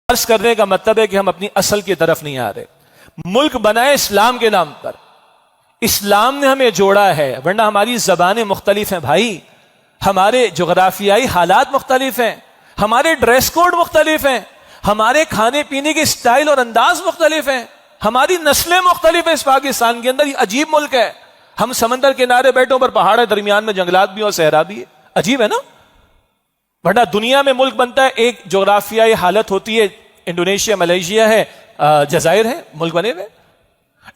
عرض کرنے کا مطلب ہے کہ ہم اپنی اصل کی طرف نہیں آ رہے. ملک بنا ہے اسلام کے نام پر، اسلام نے ہمیں جوڑا ہے، ورنہ ہماری زبانیں مختلف ہیں بھائی، ہمارے جغرافیائی حالات مختلف ہیں، ہمارے ڈریس کوڈ مختلف ہیں، ہمارے کھانے پینے کے سٹائل اور انداز مختلف ہیں، ہماری نسلیں مختلف ہیں. اس پاکستان کے اندر یہ عجیب ملک ہے. ہم سمندر کنارے بیٹھے پر پہاڑ ہے، درمیان میں جنگلات بھی اور صحرا بھی ہے. عجیب ہے نا؟ ورنہ دنیا میں ملک بنتا ہے، ایک جغرافیائی حالت ہوتی ہے، انڈونیشیا، ملیشیا ہے، جزائر ہے، ملک بنے ہوئے.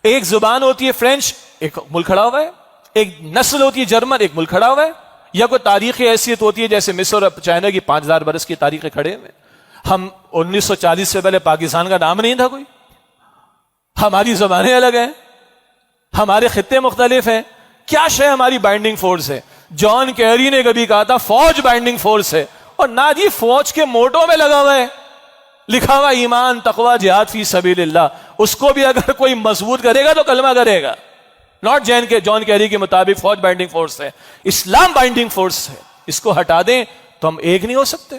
ایک زبان ہوتی ہے فرینچ، ایک ملک کھڑا ہوا ہے. ایک نسل ہوتی ہے جرمن، ایک ملک کھڑا ہوا ہے. یا کوئی تاریخی حیثیت ہوتی ہے جیسے مصر اور چائنا کی 5000 برس کی تاریخیں کھڑے ہوئے. ہم 1940 سے پہلے پاکستان کا نام نہیں تھا کوئی. ہماری زبانیں الگ ہیں، ہمارے خطے مختلف ہیں. کیا شے ہماری بائنڈنگ فورس ہے؟ جان کیری نے کبھی کہا تھا فوج بائنڈنگ فورس ہے، اور نہ جی فوج کے موٹو میں لگا ہوا ہے، لکھا ہوا ایمان، تقوی، جہاد فی سبیل اللہ. اس کو بھی اگر کوئی مضبوط کرے گا تو کلمہ کرے گا. ناٹ جان کیری کے مطابق فوج بائنڈنگ فورس ہے، اسلام بائنڈنگ فورس ہے. اس کو ہٹا دیں تو ہم ایک نہیں ہو سکتے.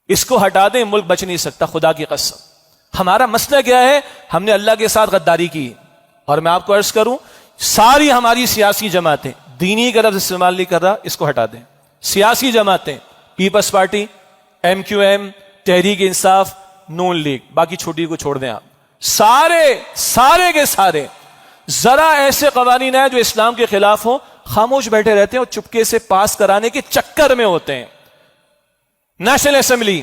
اس کو ہٹا دیں ملک بچ نہیں سکتا، خدا کی قسم. ہمارا مسئلہ کیا ہے؟ ہم نے اللہ کے ساتھ غداری کی. اور میں آپ کو عرض کروں، ساری ہماری سیاسی جماعتیں، دینی کا لفظ استعمال نہیں کر رہا، اس کو ہٹا دیں. سیاسی جماعتیں، Peoples Party, M Q M, Tehreek Insaf, نون لیگ، باقی چھوٹی کو چھوڑ دیں آپ. سارے کے سارے ذرا ایسے قوانین ہیں جو اسلام کے خلاف ہوں، خاموش بیٹھے رہتے ہیں اور چپکے سے پاس کرانے کے چکر میں ہوتے ہیں. نیشنل اسمبلی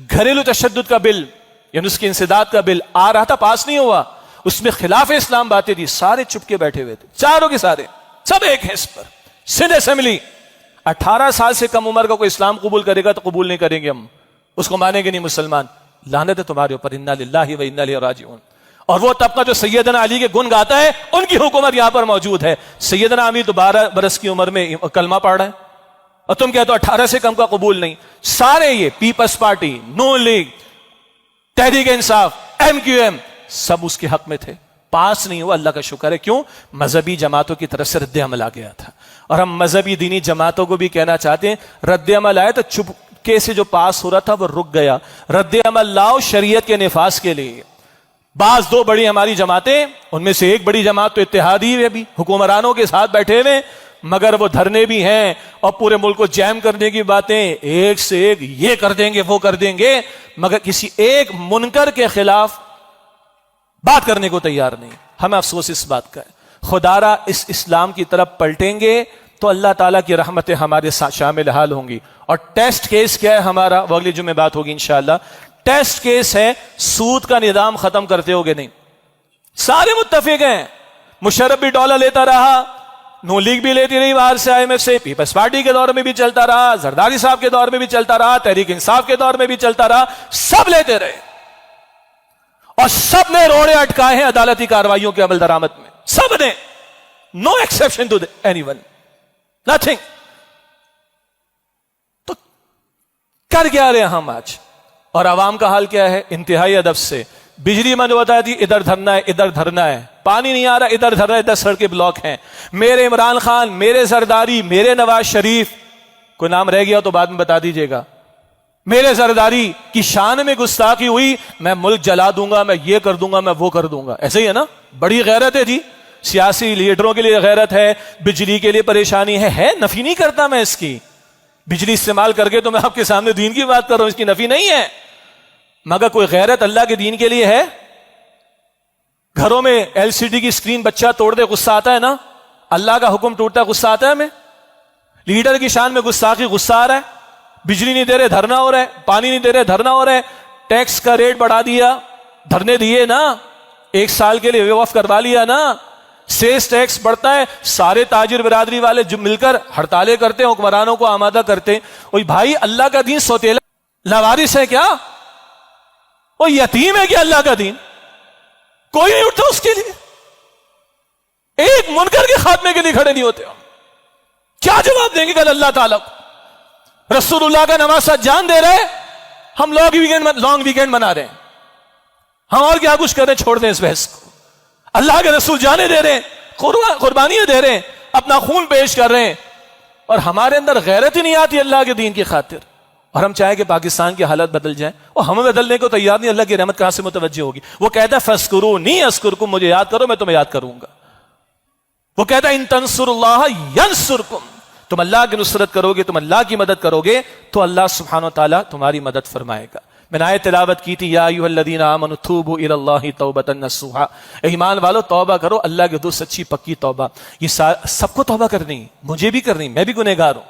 گھریلو تشدد کا بل، یعنی اس کی انسداد کا بل آ رہا تھا، پاس نہیں ہوا. اس میں خلاف اسلام باتیں تھی، سارے چپکے بیٹھے ہوئے تھے، چاروں کے سارے، سب ایک ہیں اس پر. سندھ اسمبلی 18 سال سے کم عمر کا کوئی اسلام قبول کرے گا تو قبول نہیں کریں گے ہم، اس کو مانیں گے نہیں مسلمان. لعنت ہے تمہارے اوپر، انا للہ و انا الیہ راجعون. اور وہ طبقہ جو سیدنا علی کے گن گاتا ہے، ان کی حکومت یہاں پر موجود ہے. سیدنا علی تو 12 برس کی عمر میں کلمہ پڑھ رہا ہے، اور تم کہتے ہو 18 سے کم کا قبول نہیں. سارے یہ پیپلز پارٹی، نون league, Tehreek Insaf, M Q M, سب اس کے حق میں تھے. پاس نہیں ہوا، اللہ کا شکر ہے. کیوں؟ مذہبی جماعتوں کی طرف سے رد عمل آ گیا تھا. اور ہم مذہبی دینی جماعتوں کو بھی کہنا چاہتے ہیں، رد عمل آئے تو چپکے سے جو پاس ہو رہا تھا وہ رک گیا. رد عمل لاؤ شریعت کے نفاذ کے لیے. بعض 2 بڑی ہماری جماعتیں، ان میں سے ایک بڑی جماعت تو اتحادی ہے، بھی حکمرانوں کے ساتھ بیٹھے ہوئے، مگر وہ دھرنے بھی ہیں اور پورے ملک کو جیم کرنے کی باتیں، ایک سے ایک یہ کر دیں گے وہ کر دیں گے، مگر کسی ایک منکر کے خلاف بات کرنے کو تیار نہیں. ہمیں افسوس اس بات کا ہے. خدا را اس اسلام کی طرف پلٹیں گے تو اللہ تعالیٰ کی رحمتیں ہمارے ساتھ شامل حال ہوں گی. اور ٹیسٹ کیس کیا ہے ہمارا؟ وہ اگلے جمعے بات ہوگی انشاءاللہ. ٹیسٹ کیس ہے سود کا نظام ختم کرتے ہوگے نہیں. سارے متفق ہیں. مشرف بھی ڈالر لیتا رہا، نون لیگ بھی لیتی رہی باہر سے، آئی ایم ایف سے، پیپلز پارٹی کے دور میں بھی چلتا رہا، زرداری صاحب کے دور میں بھی چلتا رہا، تحریک انصاف کے دور میں بھی چلتا رہا، سب لیتے رہے. اور سب نے روڑے اٹکائے ہیں عدالتی کارروائیوں کے عمل درآمد میں. سب نے، no exception to anyone, nothing. تو کر کیا رہے ہم آج؟ اور عوام کا حال کیا ہے؟ انتہائی ادب سے. بجلی میں نے بتایا تھی ادھر دھرنا ہے، ادھر دھرنا ہے. پانی نہیں آ رہا، ادھر دھرنا ہے، 10 سڑکیں بلاک ہیں. میرے عمران خان، میرے زرداری، میرے نواز شریف، کوئی نام رہ گیا تو بعد میں بتا دیجئے گا، میرے زرداری کی شان میں گستاخی ہوئی، میں ملک جلا دوں گا، میں یہ کر دوں گا، میں وہ کر دوں گا. ایسے ہی ہے نا؟ بڑی غیرت ہے جی. سیاسی لیڈروں کے لیے غیرت ہے، بجلی کے لیے پریشانی ہے، نفی نہیں کرتا میں اس کی. بجلی استعمال کر کے تو میں آپ کے سامنے دین کی بات کر رہا ہوں، اس کی نفی نہیں ہے. مگر کوئی غیرت اللہ کے دین کے لیے ہے؟ گھروں میں LCD کی سکرین بچہ توڑ دے، غصہ آتا ہے نا؟ اللہ کا حکم ٹوٹتا ہے، غصہ آتا ہے ہمیں؟ لیڈر کی شان میں گستاخی، غصہ آ رہا ہے؟ بجلی نہیں دے رہے، دھرنا ہو رہا ہے. پانی نہیں دے رہے، دھرنا ہو رہا ہے. ٹیکس کا ریٹ بڑھا دیا، دھرنے دیے نا. 1 سال کے لیے ویو آف کروا لیا نا. سیس ٹیکس بڑھتا ہے، سارے تاجر برادری والے جو مل کر ہڑتالیں کرتے ہیں، حکمرانوں کو آمادہ کرتے ہیں. اوہ بھائی، اللہ کا دین سوتیلا لاوارث ہے کیا؟ وہ یتیم ہے کیا اللہ کا دین؟ کوئی نہیں اٹھتا اس کے لیے. ایک منکر کے خاتمے کے لیے کھڑے نہیں ہوتے. کیا جواب دیں گے کل اللہ تعالیٰ کو؟ رسول اللہ کا نواسہ جان دے رہے، ہم لانگ ویکینڈ منا رہے ہیں. ہم اور کیا کچھ کر رہے ہیں؟ چھوڑ دیں اس بحث کو. اللہ کے رسول جانے دے رہے ہیں، قربانیاں دے رہے ہیں، اپنا خون پیش کر رہے ہیں، اور ہمارے اندر غیرت ہی نہیں آتی اللہ کے دین کی خاطر. اور ہم چاہیں کہ پاکستان کی حالت بدل جائے، اور ہمیں بدلنے کو تیار نہیں، اللہ کی رحمت کہاں سے متوجہ ہوگی؟ وہ کہتا ہے فَاذْكُرُونِي أَذْكُرْكُمْ، مجھے یاد کرو میں تمہیں یاد کروں گا۔ وہ کہتا ہے ان تنصروا اللہ ینصرکم، تم اللہ کی نصرت کرو گے، تم اللہ کی مدد کرو گے تو اللہ سبحانہ و تعالیٰ تمہاری مدد فرمائے گا۔ میں نے آیت تلاوت کی تھی، یا ایھا الذین آمنوا توبوا الی اللہ توبۃ نصوحا، ایمان والو توبہ کرو اللہ کے حضور سچی پکی توبہ۔ یہ سب کو توبہ کرنی، مجھے بھی کرنی، میں بھی گنہگار ہوں،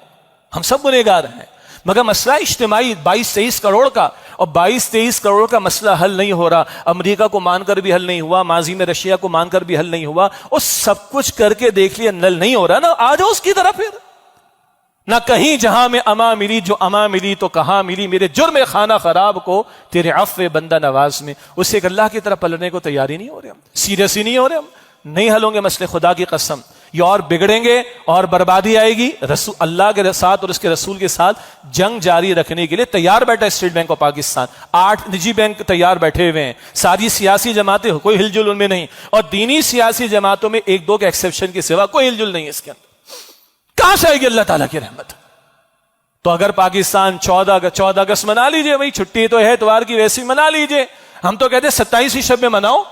ہم سب گنہگار ہیں، مگر مسئلہ اجتماعی 22-23 کروڑ کا، اور 22-23 کروڑ کا مسئلہ حل نہیں ہو رہا۔ امریکہ کو مان کر بھی حل نہیں ہوا، ماضی میں رشیا کو مان کر بھی حل نہیں ہوا، اور سب کچھ کر کے دیکھ لیا نل نہیں ہو رہا نا، آ جاؤ اس کی طرف پھر۔ نہ کہیں جہاں میں اما ملی، جو اما ملی تو کہاں ملی، میرے جرم خانہ خراب کو تیرے عفو بندہ نواز میں، اس سے ایک اللہ کی طرف پلٹنے کو تیار ہی نہیں ہو رہے، ہم سیریس ہی نہیں ہو رہے، ہم نہیں حل ہوں گے مسئلے، خدا کی قسم یہ اور بگڑیں گے اور بربادی آئے گی۔ رسول اللہ کے ساتھ اور اس کے رسول کے ساتھ جنگ جاری رکھنے کے لیے تیار بیٹھا اسٹیٹ بینک آف پاکستان، 8 نجی بینک تیار بیٹھے ہوئے ہیں، ساری سیاسی جماعتیں، کوئی ہل جل ان میں نہیں، اور دینی سیاسی جماعتوں میں 1-2 کے ایکسیپشن کے سوا کوئی ہل جل نہیں ہے اس کے اندر۔ کہاں سے آئے گی اللہ تعالیٰ کی رحمت؟ تو اگر پاکستان 14 اگست منا لیجئے، وہی چھٹی تو ہے اتوار کی، ویسی منا لیجئے، ہم تو کہتے ہیں 27ویں شب میں مناؤ،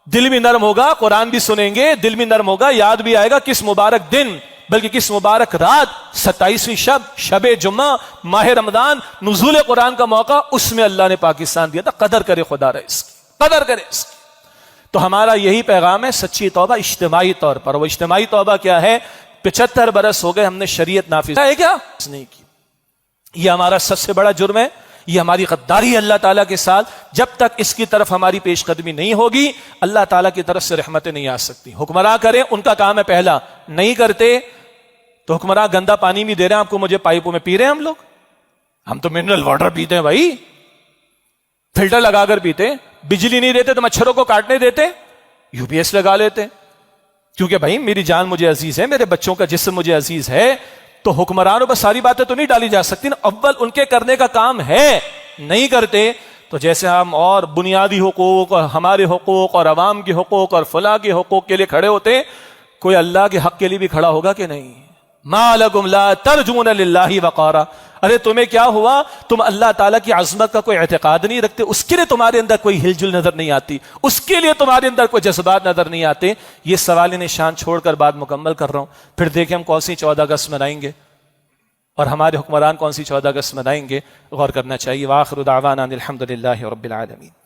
دل بھی نرم ہوگا، قرآن بھی سنیں گے، دل بھی نرم ہوگا، یاد بھی آئے گا کس مبارک دن، بلکہ کس مبارک رات، 27ویں شب جمعہ، ماہ رمضان، نزول قرآن کا موقع، اس میں اللہ نے پاکستان دیا تھا۔ قدر کرے خدا رہے اس کی، قدر کرے اس کی۔ تو ہمارا یہی پیغام ہے، سچی توبہ اجتماعی طور پر۔ وہ اجتماعی توبہ کیا ہے؟ 75 برس ہو گئے ہم نے شریعت نافذ ہے کیا نہیں کی، یہ ہمارا سب سے بڑا جرم ہے، یہ ہماری غداری اللہ تعالیٰ کے ساتھ۔ جب تک اس کی طرف ہماری پیش قدمی نہیں ہوگی، اللہ تعالیٰ کی طرف سے رحمتیں نہیں آ سکتی۔ حکمراں کریں، ان کا کام ہے پہلا، نہیں کرتے تو حکمراں گندا پانی بھی دے رہے ہیں آپ کو، مجھے پائپوں میں پی رہے ہیں ہم لوگ، ہم تو منرل واٹر پیتے ہیں بھائی، فلٹر لگا کر پیتے ہیں، بجلی نہیں دیتے تو مچھروں کو کاٹنے دیتے، یو پی ایس لگا لیتے، کیونکہ بھائی میری جان مجھے عزیز ہے، میرے بچوں کا جسم مجھے عزیز ہے، تو حکمرانوں پر ساری باتیں تو نہیں ڈالی جا سکتی نا، اول ان کے کرنے کا کام ہے، نہیں کرتے تو جیسے ہم اور بنیادی حقوق اور ہمارے حقوق اور عوام کے حقوق اور فلاں کے حقوق کے لیے کھڑے ہوتے، کوئی اللہ کے حق کے لیے بھی کھڑا ہوگا کہ نہیں؟ ما لکم لا ترجون للہ وقارا، ارے تمہیں کیا ہوا؟ تم اللہ تعالیٰ کی عظمت کا کوئی اعتقاد نہیں رکھتے، اس کے لیے تمہارے اندر کوئی ہل جل نظر نہیں آتی، اس کے لیے تمہارے اندر کوئی جذبات نظر نہیں آتے۔ یہ سوال نشان چھوڑ کر بات مکمل کر رہا ہوں، پھر دیکھیں ہم کون سی 14 اگست منائیں گے اور ہمارے حکمران کون سی 14 اگست منائیں گے، غور کرنا چاہیے۔ وآخر دعوانا الحمد للہ رب العالمین۔